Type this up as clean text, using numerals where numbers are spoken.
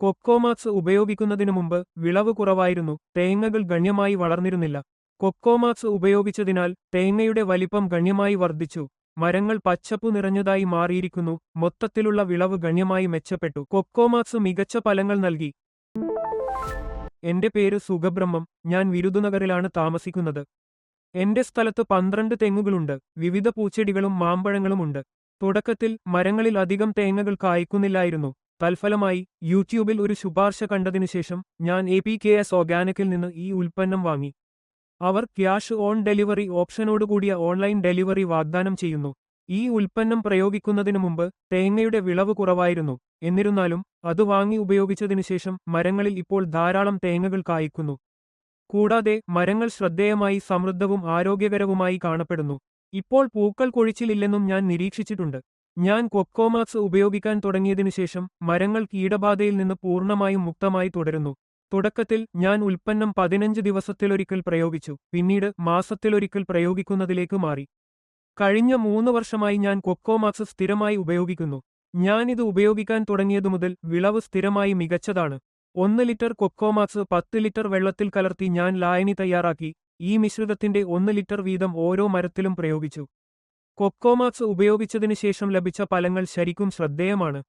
Cocomax ഉപയോഗിക്കുന്നതിനു മുമ്പ് വിളവ് കുറവായിരുന്നു, തേങ്ങകൾ ഗണ്യമായി വളർന്നിരുന്നില്ല. കൊക്കോമാക്സ് ഉപയോഗിച്ചതിനാൽ തേങ്ങയുടെ വലിപ്പം ഗണ്യമായി വർദ്ധിച്ചു, മരങ്ങൾ പച്ചപ്പു നിറഞ്ഞതായി മാറിയിരിക്കുന്നു, മൊത്തത്തിലുള്ള വിളവ് ഗണ്യമായി മെച്ചപ്പെട്ടു. കൊക്കോമാക്സ് മികച്ച ഫലങ്ങൾ നൽകി. എന്റെ പേര് സുഖബ്രഹ്മം, ഞാൻ വിരുദുനഗറിലാണ് താമസിക്കുന്നത്. എന്റെ സ്ഥലത്ത് 12 തെങ്ങുകളുണ്ട്, വിവിധ പൂച്ചെടികളും മാമ്പഴങ്ങളും ഉണ്ട്. തുടക്കത്തിൽ മരങ്ങളിൽ അധികം തേങ്ങകൾ കായ്ക്കുന്നില്ലായിരുന്നു. തൽഫലമായി യൂട്യൂബിൽ ഒരു ശുപാർശ കണ്ടതിനുശേഷം ഞാൻ APKS ഓർഗാനിക്കിൽ നിന്ന് ഈ ഉൽപ്പന്നം വാങ്ങി. അവർ ക്യാഷ് ഓൺ ഡെലിവറി ഓപ്ഷനോടുകൂടിയ ഓൺലൈൻ ഡെലിവറി വാഗ്ദാനം ചെയ്യുന്നു. ഈ ഉൽപ്പന്നം പ്രയോഗിക്കുന്നതിനു മുമ്പ് തേങ്ങയുടെ വിളവ് കുറവായിരുന്നു, എന്നിരുന്നാലും അത് വാങ്ങി ഉപയോഗിച്ചതിനുശേഷം മരങ്ങളിൽ ഇപ്പോൾ ധാരാളം തേങ്ങകൾ കായ്ക്കുന്നു. കൂടാതെ മരങ്ങൾ ശ്രദ്ധേയമായി സമൃദ്ധവും ആരോഗ്യകരവുമായി കാണപ്പെടുന്നു. ഇപ്പോൾ പൂക്കൾ കൊഴിച്ചിലില്ലെന്നും ഞാൻ നിരീക്ഷിച്ചിട്ടുണ്ട്. ഞാൻ കൊക്കോമാക്സ് ഉപയോഗിക്കാൻ തുടങ്ങിയതിനുശേഷം മരങ്ങൾ കീടബാധയിൽ നിന്ന് പൂർണ്ണമായും മുക്തമായി തുടരുന്നു. തുടക്കത്തിൽ ഞാൻ ഉൽപ്പന്നം 15 ദിവസത്തിലൊരിക്കൽ പ്രയോഗിച്ചു, പിന്നീട് മാസത്തിലൊരിക്കൽ പ്രയോഗിക്കുന്നതിലേക്ക് മാറി. കഴിഞ്ഞ 3 വർഷമായി ഞാൻ കൊക്കോമാക്സ് സ്ഥിരമായി ഉപയോഗിക്കുന്നു. ഞാനിത് ഉപയോഗിക്കാൻ തുടങ്ങിയതുമുതൽ വിളവ് സ്ഥിരമായി മികച്ചതാണ്. 1 ലിറ്റർ കൊക്കോമാക്സ് 10 ലിറ്റർ വെള്ളത്തിൽ കലർത്തി ഞാൻ ലായനി തയ്യാറാക്കി. ഈ മിശ്രിതത്തിന്റെ 1 ലിറ്റർ വീതം ഓരോ മരത്തിലും പ്രയോഗിച്ചു. കൊക്കോമാക്സ് ഉപയോഗിച്ചതിനു ശേഷം ലഭിച്ച ഫലങ്ങൾ ശരിക്കും ശ്രദ്ധേയമാണ്.